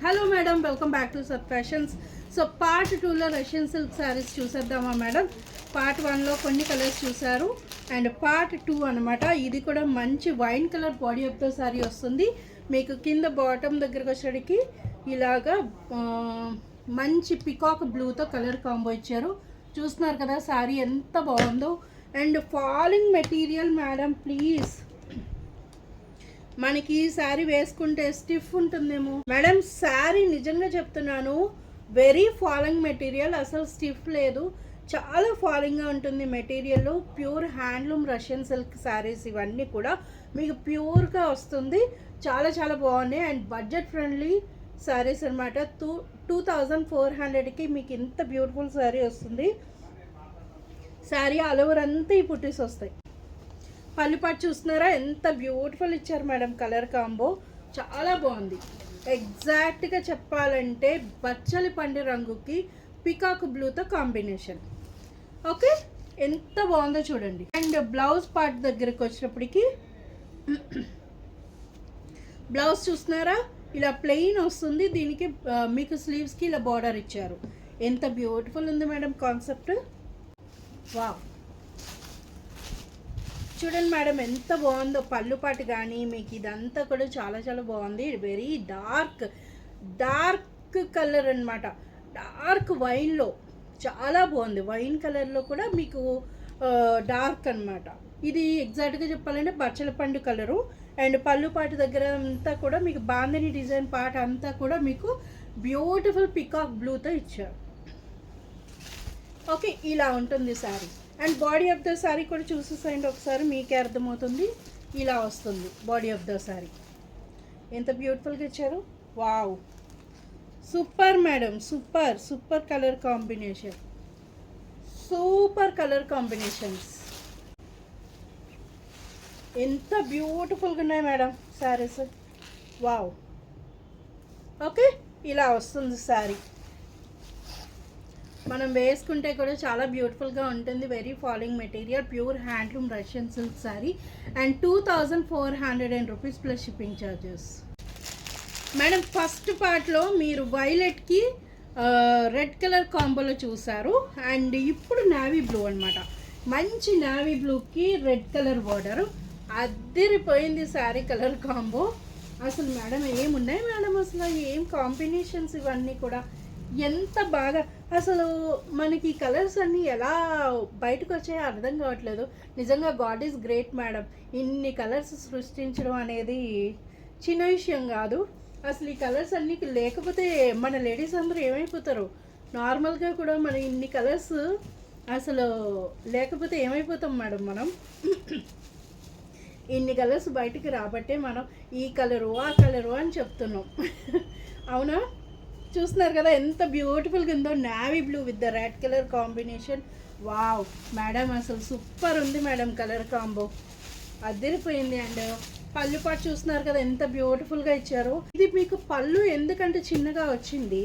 Hello madam, welcome back to సత్ fashions. So part 2లో Russian silk saris చూసేద్దామా madam. Part 1లో కొన్ని కలర్స్ చూసారు అండ్ పార్ట్ 2 అనమాట. ఇది కూడా మంచి wine colour body of the sari వస్తుంది. మీకు కింద బాటమ్ దగ్గరకు వచ్చేటికి ఇలాగా మంచి పికాక్ బ్లూతో కలర్ కాంబో ఇచ్చారు. చూస్తున్నారు కదా శారీ ఎంత బాగుందో. And falling material madam, please మనకి శారీ వేసుకుంటే స్టిఫ్ ఉంటుందేమో మేడం. శారీ నిజంగా చెప్తున్నాను, వెరీ ఫాలింగ్ మెటీరియల్, అసలు స్టిఫ్ లేదు, చాలా ఫాలింగ్గా ఉంటుంది material. Pure handloom Russian silk saris ఇవన్నీ కూడా మీకు ప్యూర్గా వస్తుంది. చాలా చాలా బాగున్నాయి అండ్ బడ్జెట్ ఫ్రెండ్లీ శారీస్ అనమాట. 2400కి మీకు ఇంత బ్యూటిఫుల్ శారీ వస్తుంది. శారీ ఆల్ ఓవర్ అంతా ఈ పుట్టీస్ వస్తాయి. పల్లిపాటు చూస్తున్నారా ఎంత బ్యూటిఫుల్ ఇచ్చారు మేడం. కలర్ కాంబో చాలా బాగుంది. ఎగ్జాక్ట్గా చెప్పాలంటే బచ్చలి పండు రంగుకి పికాక్ బ్లూతో కాంబినేషన్. ఓకే, ఎంత బాగుందో చూడండి. అండ్ బ్లౌజ్ పార్ట్ దగ్గరికి వచ్చినప్పటికి బ్లౌజ్ చూస్తున్నారా ఇలా ప్లెయిన్ వస్తుంది. దీనికి మీకు స్లీవ్స్కి ఇలా బార్డర్ ఇచ్చారు. ఎంత బ్యూటిఫుల్ ఉంది మేడం కాన్సెప్ట్. వావ్, చూడండి మేడం ఎంత బాగుందో. పళ్ళుపాటు కానీ మీకు ఇదంతా కూడా చాలా చాలా బాగుంది. వెరీ డార్క్ కలర్ అనమాట. డార్క్ వైన్లో చాలా బాగుంది. వైన్ కలర్లో కూడా మీకు డార్క్ అనమాట. ఇది ఎగ్జాక్ట్గా చెప్పాలంటే బచ్చల పండు కలరు. అండ్ పళ్ళుపాటు దగ్గర అంతా కూడా మీకు బాందని డిజైన్ పార్ట్ అంతా కూడా మీకు బ్యూటిఫుల్ పికాక్ బ్లూతో ఇచ్చారు. ఓకే, ఇలా ఉంటుంది sari. And body of the sari కూడా చూసేసేయండి ఒకసారి, మీకే అర్థమవుతుంది. ఇలా వస్తుంది బాడీ ఆఫ్ ద శారీ. ఎంత బ్యూటిఫుల్గా ఇచ్చారు. Wow, super madam, super colour combination, super colour combinations. ఎంత బ్యూటిఫుల్గా ఉన్నాయి మేడం శారీస్. వావ్, ఓకే, ఇలా వస్తుంది శారీ. మనం వేసుకుంటే కూడా చాలా బ్యూటిఫుల్గా ఉంటుంది. Very falling material, pure handloom Russian silk sari and 2400 rupees plus shipping charges. Madam first పార్ట్లో మీరు వైలెట్కి రెడ్ కలర్ కాంబోలో చూసారు. అండ్ ఇప్పుడు నావీ బ్లూ అనమాట. మంచి నావీ బ్లూకి రెడ్ కలర్ బార్డర్. అదిరిపోయింది శారీ కలర్ కాంబో. అసలు మేడం ఏమున్నాయి మేడం, అసలు ఏం కాంబినేషన్స్ ఇవన్నీ కూడా ఎంత బాగా. అసలు మనకి కలర్స్ అన్నీ ఎలా బయటకు వచ్చాయో అర్థం కావట్లేదు. నిజంగా గాడ్ ఈజ్ గ్రేట్ మేడం. ఇన్ని కలర్స్ సృష్టించడం అనేది చిన్న విషయం కాదు. అసలు ఈ కలర్స్ అన్నీ లేకపోతే మన లేడీస్ అందరూ ఏమైపోతారు. నార్మల్గా కూడా మన ఇన్ని కలర్స్ అసలు లేకపోతే ఏమైపోతాం మేడం మనం. ఇన్ని కలర్స్ బయటికి రాబట్టే మనం ఈ కలరు ఆ కలరు అని చెప్తున్నాం. అవునా, చూస్తున్నారు కదా ఎంత బ్యూటిఫుల్గా ఉందో. Navy blue with the red colour combination. Wow madam, అసలు సూపర్ ఉంది మేడం కలర్ కాంబో, అదిరిపోయింది. అండ్ పళ్ళు పాటు చూస్తున్నారు కదా ఎంత బ్యూటిఫుల్గా ఇచ్చారు. ఇది మీకు పళ్ళు ఎందుకంటే చిన్నగా వచ్చింది,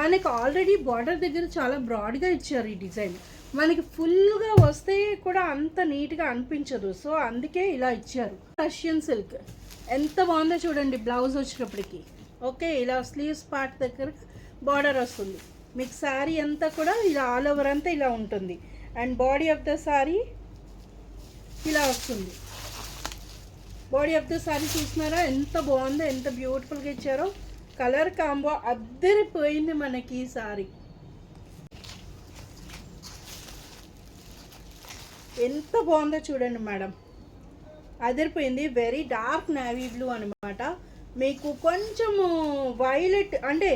మనకి ఆల్రెడీ బార్డర్ దగ్గర చాలా బ్రాడ్గా ఇచ్చారు. ఈ డిజైన్ మనకి ఫుల్గా వస్తే కూడా అంత నీట్గా అనిపించదు. సో అందుకే ఇలా ఇచ్చారు. రష్యన్ సిల్క్ ఎంత బాగుందో చూడండి. బ్లౌజ్ వచ్చినప్పటికి ఓకే, ఇలా స్లీవ్స్ పార్ట్ దగ్గర బార్డర్ వస్తుంది. మీకు శారీ అంతా కూడా ఇలా ఆల్ ఓవర్ అంతా ఇలా ఉంటుంది. And body of the sari ఇలా వస్తుంది. బాడీ ఆఫ్ ద శారీ చూస్తున్నారా ఎంత బాగుందో, ఎంత బ్యూటిఫుల్గా ఇచ్చారో. కలర్ కాంబో అద్దరిపోయింది మనకి ఈ శారీ. ఎంత బాగుందో చూడండి మేడం, అదిరిపోయింది. వెరీ డార్క్ నావీ బ్లూ అనమాట. మీకు కొంచెము వైలెట్ అంటే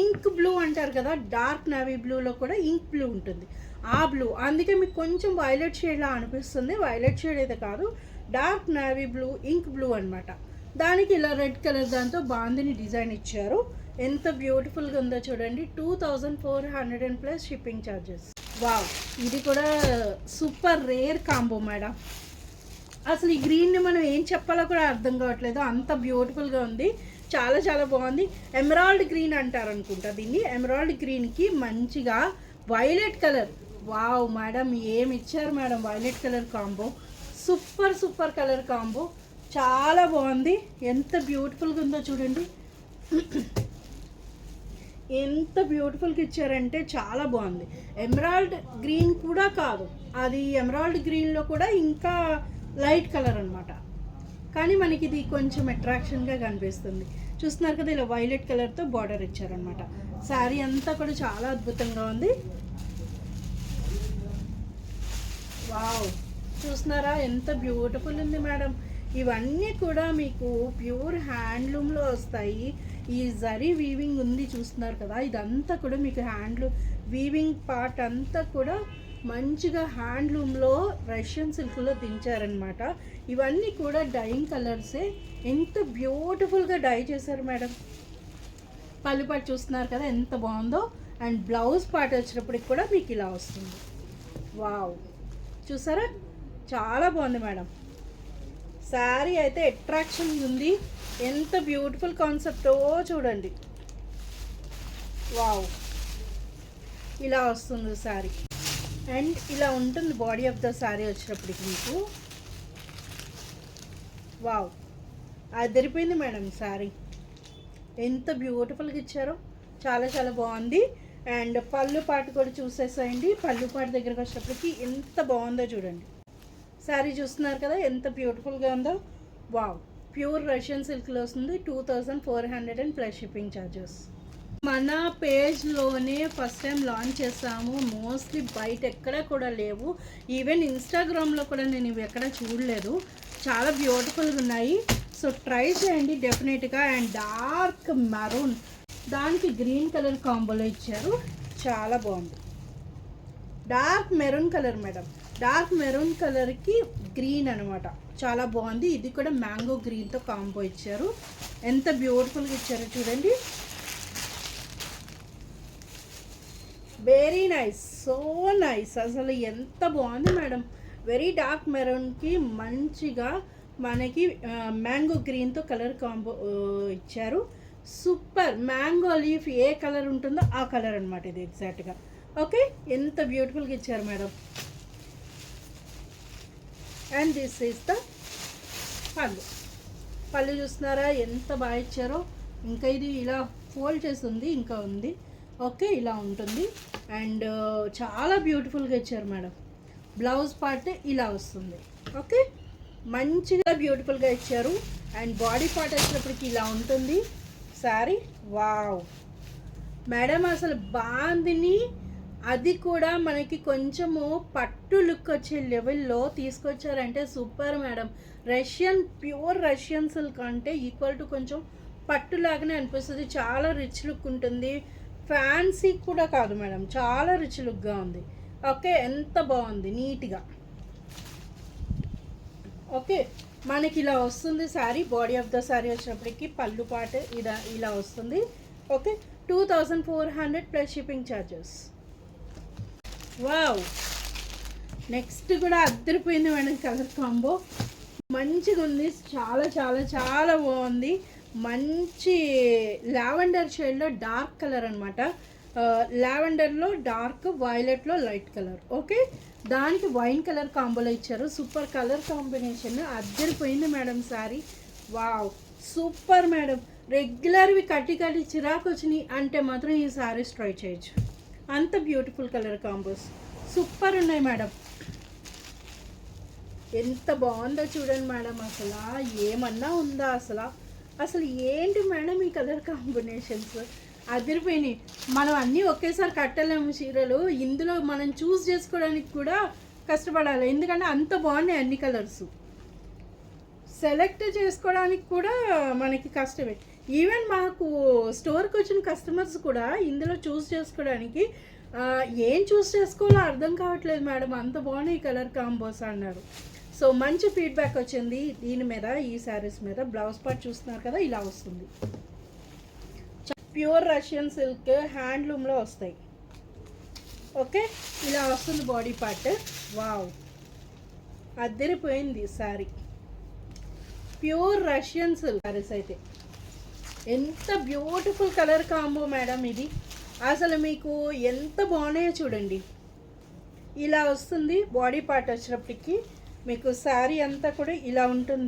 ఇంక్ బ్లూ అంటారు కదా, డార్క్ నావీ బ్లూలో కూడా ఇంక్ బ్లూ ఉంటుంది. ఆ బ్లూ అందుకే మీకు కొంచెం వైలెట్ షేడ్లా అనిపిస్తుంది. వైలెట్ షేడ్ అయితే కాదు, dark navy blue, ink blue అనమాట. దానికి ఇలా రెడ్ కలర్ దాంతో బాందిని డిజైన్ ఇచ్చారు. ఎంత బ్యూటిఫుల్గా ఉందో చూడండి. 2400 ప్లస్ షిప్పింగ్ ఛార్జెస్. వావ్, ఇది కూడా సూపర్ రేర్ కాంబో మేడం. అసలు ఈ గ్రీన్ని మనం ఏం చెప్పాలో కూడా అర్థం కావట్లేదు, అంత బ్యూటిఫుల్గా ఉంది. చాలా చాలా బాగుంది. ఎమరాల్డ్ గ్రీన్ అంటారు అనుకుంటా దీన్ని. ఎమరాల్డ్ గ్రీన్కి మంచిగా వైలెట్ కలర్. వావ్ మేడం, ఏమి ఇచ్చారు madam violet colour combo. Super colour combo, చాలా బాగుంది. ఎంత బ్యూటిఫుల్గా ఉందో చూడండి. ఎంత బ్యూటిఫుల్గా ఇచ్చారంటే చాలా బాగుంది. ఎమరాల్డ్ గ్రీన్ కూడా కాదు, అది ఎమరాల్డ్ గ్రీన్లో కూడా ఇంకా లైట్ కలర్ అనమాట. కానీ మనకి ఇది కొంచెం అట్రాక్షన్గా కనిపిస్తుంది. చూస్తున్నారు కదా, ఇలా వైలెట్ కలర్తో బార్డర్ ఇచ్చారనమాట. శారీ అంతా కూడా చాలా అద్భుతంగా ఉంది. వావ్, చూస్తున్నారా ఎంత బ్యూటిఫుల్ ఉంది మేడం. ఇవన్నీ కూడా మీకు ప్యూర్ హ్యాండ్లూమ్లో వస్తాయి. ఈ జరీ వీవింగ్ ఉంది చూస్తున్నారు కదా, ఇదంతా కూడా మీకు హ్యాండ్లూమ్ వీవింగ్ పార్ట్ అంతా కూడా మంచిగా హ్యాండ్లూమ్లో రష్యన్ సిల్క్లో దించారనమాట. ఇవన్నీ కూడా డైయింగ్ కలర్సే. ఎంత బ్యూటిఫుల్గా డై చేశారు మేడం. పళ్ళు పాటు చూస్తున్నారు కదా ఎంత బాగుందో. అండ్ బ్లౌజ్ పార్ట్ వచ్చినప్పటికి కూడా మీకు ఇలా వస్తుంది. వావ్, చూసారా చాలా బాగుంది మేడం. శారీ అయితే అట్రాక్షన్ ఉంది. ఎంత బ్యూటిఫుల్ కాన్సెప్టో చూడండి. వావ్, ఇలా వస్తుంది శారీ. అండ్ ఇలా ఉంటుంది బాడీ ఆఫ్ ద శారీ వచ్చినప్పటికి మీకు. వావ్, అదిరిపోయింది మేడం శారీ. ఎంత బ్యూటిఫుల్గా ఇచ్చారో, చాలా చాలా బాగుంది. అండ్ పళ్ళు పాటు కూడా చూసేసేయండి. పళ్ళు పాటు దగ్గరకు వచ్చేటప్పటికి ఎంత బాగుందో చూడండి. శారీ చూస్తున్నారు కదా ఎంత బ్యూటిఫుల్గా ఉందో. వావ్, ప్యూర్ రష్యన్ సిల్క్లో వస్తుంది. 2400 అండ్ ప్లస్ షిప్పింగ్ ఛార్జెస్. మన పేజ్లోనే ఫస్ట్ టైం లాంచ్ చేసాము. మోస్ట్లీ బయట ఎక్కడ కూడా లేవు. ఈవెన్ ఇన్స్టాగ్రామ్లో కూడా నేను ఇవి ఎక్కడ చూడలేదు. చాలా బ్యూటిఫుల్గా ఉన్నాయి. సో ట్రై చేయండి డెఫినెట్గా. అండ్ డార్క్ మెరూన్, దానికి గ్రీన్ కలర్ కాంబోలో ఇచ్చారు. చాలా బాగుంది. Dark maroon colour madam, dark maroon కలర్కి గ్రీన్ అనమాట. చాలా బాగుంది. ఇది కూడా మ్యాంగో గ్రీన్తో కాంబో ఇచ్చారు. ఎంత బ్యూటిఫుల్గా ఇచ్చారో చూడండి. Very nice, so nice. అసలు ఎంత బాగుంది మేడం. వెరీ డార్క్ మెరూన్కి మంచిగా మనకి మ్యాంగో గ్రీన్తో కలర్ కాంబో ఇచ్చారు. సూపర్. మ్యాంగో లీఫ్ ఏ కలర్ ఉంటుందో ఆ కలర్ అనమాట ఇది ఎగ్జాక్ట్గా. ఓకే, ఎంత బ్యూటిఫుల్గా ఇచ్చారు madam. And this is the పళ్ళు. పళ్ళు చూస్తున్నారా ఎంత బాగా ఇచ్చారో. ఇంకా ఇది ఇలా ఫోల్డ్ చేసి ఉంది, ఇంకా ఉంది. ఓకే, ఇలా ఉంటుంది. అండ్ చాలా బ్యూటిఫుల్గా ఇచ్చారు మేడం. బ్లౌజ్ పార్ట్ ఇలా వస్తుంది. ఓకే, మంచిగా బ్యూటిఫుల్గా ఇచ్చారు. అండ్ బాడీ పార్ట్ వచ్చినప్పటికి ఇలా ఉంటుంది శారీ. వావ్ మేడం, అసలు బాందిని అది కూడా మనకి కొంచెము పట్టు లుక్ వచ్చే లెవెల్లో తీసుకొచ్చారంటే super madam. Russian pure Russian silk అంటే ఈక్వల్ టు కొంచెం పట్టులాగానే అనిపిస్తుంది. చాలా రిచ్ లుక్ ఉంటుంది. ఫ్యాన్సీ కూడా కాదు మేడం, చాలా రిచ్ లుక్గా ఉంది. ఓకే, ఎంత బాగుంది నీట్గా. ఓకే, మనకి ఇలా వస్తుంది sari. Body of the sari వచ్చినప్పటికి పళ్ళు పాట ఇలా వస్తుంది. Okay, 2400 plus shipping charges. Wow, next కూడా అద్దరిపోయింది మేడం. కలర్ కాంబో మంచిగా ఉంది. చాలా చాలా చాలా బాగుంది. మంచి లావెండర్ షేడ్లో డార్క్ కలర్ అనమాట. లావెండర్లో డార్క్, వైలెట్లో లైట్ కలర్. ఓకే, దానికి వైన్ కలర్ కాంబోలో ఇచ్చారు. Super colour combination. అద్దరిపోయింది madam sari. Wow, super madam. రెగ్యులర్వి కట్టి చిరాకు వచ్చినాయి అంటే మాత్రం ఈ శారీస్ ట్రై చేయొచ్చు. అంత బ్యూటిఫుల్ కలర్ కాంబోస్ సూపర్ ఉన్నాయి మేడం. ఎంత బాగుందో చూడండి మేడం. అసలు ఏమన్నా ఉందా అసలు ఏంటి మేడం ఈ కలర్ కాంబినేషన్స్. అదిరిపోయినాయి. మనం అన్నీ ఒకేసారి కట్టలేము చీరలు. ఇందులో మనం చూస్ చేసుకోవడానికి కూడా కష్టపడాలి, ఎందుకంటే అంత బాగున్నాయి అన్ని కలర్స్. సెలెక్ట్ చేసుకోవడానికి కూడా మనకి కష్టమే. ఈవెన్ మాకు స్టోర్కి వచ్చిన కస్టమర్స్ కూడా ఇందులో చూస్ చేసుకోవడానికి ఏం చూస్ చేసుకోవాలో అర్థం కావట్లేదు మేడం, అంత బాగున్నాయి కలర్ కాంబోస్ అన్నారు. సో మంచి ఫీడ్బ్యాక్ వచ్చింది దీని మీద, ఈ శారీస్ మీద. బ్లౌజ్ పార్ట్ చూస్తున్నారు కదా ఇలా వస్తుంది. ప్యూర్ రష్యన్ సిల్క్ హ్యాండ్లూమ్లో వస్తాయి. ఓకే, ఇలా వస్తుంది బాడీ పార్ట్. వావ్, అద్దరిపోయింది sari. Pure Russian silk saris అయితే ఎంత బ్యూటిఫుల్ కలర్ కాంబో మేడం ఇది. అసలు మీకు ఎంత బాగున్నాయో చూడండి. ఇలా వస్తుంది బాడీ పార్ట్ వచ్చినప్పటికి. మీకు శారీ అంతా కూడా ఇలా ఉంటుంది.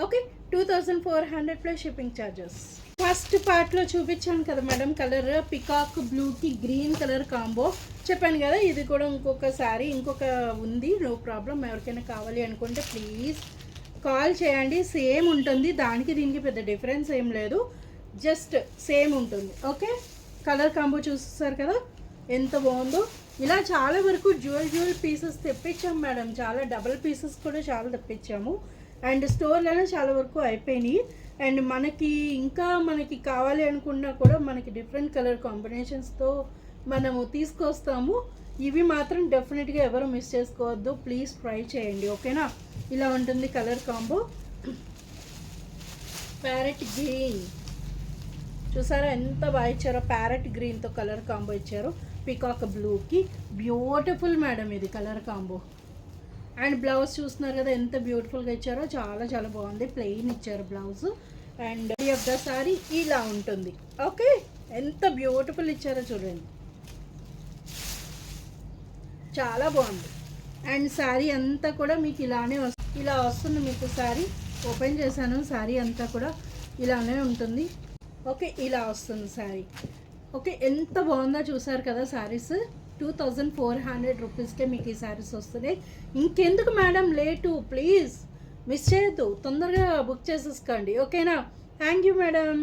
Okay, 2400 plus shipping charges. First పార్ట్లో చూపించాను కదా మేడం కలర్ పికాక్ బ్లూకి గ్రీన్ కలర్ కాంబో చెప్పాను కదా. ఇది కూడా ఇంకొకసారి ఇంకొక ఉంది, నో ప్రాబ్లం. ఎవరికైనా కావాలి అనుకుంటే ప్లీజ్ కాల్ చేయండి. సేమ్ ఉంటుంది, దానికి దీనికి పెద్ద డిఫరెన్స్ ఏం లేదు, జస్ట్ సేమ్ ఉంటుంది. ఓకే, కలర్ కాంబో చూస్తారు కదా ఎంత బాగుందో. ఇలా చాలా వరకు జ్యువెల్ పీసెస్ తెప్పించాం మేడం, చాలా డబల్ పీసెస్ కూడా చాలా తెప్పించాము. అండ్ స్టోర్లోనే చాలా వరకు అయిపోయినాయి. అండ్ మనకి కావాలి అనుకున్నా కూడా మనకి డిఫరెంట్ కలర్ కాంబినేషన్స్తో మనము తీసుకొస్తాము. ఇవి మాత్రం డెఫినెట్గా ఎవరు మిస్ చేసుకోవద్దు, ప్లీజ్ ట్రై చేయండి. ఓకేనా, ఇలా ఉంటుంది కలర్ కాంబో. ప్యారెట్ గ్రీన్ చూసారా ఎంత బాగా ఇచ్చారో, ప్యారెట్ గ్రీన్తో కలర్ కాంబో ఇచ్చారు. పికాక్ బ్లూకి బ్యూటిఫుల్ మేడం ఇది కలర్ కాంబో. అండ్ బ్లౌజ్ చూస్తున్నారు కదా ఎంత బ్యూటిఫుల్గా ఇచ్చారో, చాలా చాలా బాగుంది. ప్లెయిన్ ఇచ్చారు blouse. And of the sorry ఇలా ఉంటుంది. ఓకే, ఎంత బ్యూటిఫుల్ ఇచ్చారో చూడండి, చాలా బాగుంది. అండ్ శారీ అంతా కూడా మీకు ఇలానే ఇలా వస్తుంది. మీకు శారీ ఓపెన్ చేశాను, శారీ అంతా కూడా ఇలానే ఉంటుంది. ఓకే, ఇలా వస్తుంది శారీ. ఓకే, ఎంత బాగుందో చూసారు కదా శారీస్. 2400 రూపీస్కే మీకు ఈ శారీస్ వస్తున్నాయి. ఇంకెందుకు మేడం లేటు, ప్లీజ్ మిస్ చేయొద్దు, తొందరగా బుక్ చేసేసుకోండి. ఓకేనా, థ్యాంక్ యూ మేడం.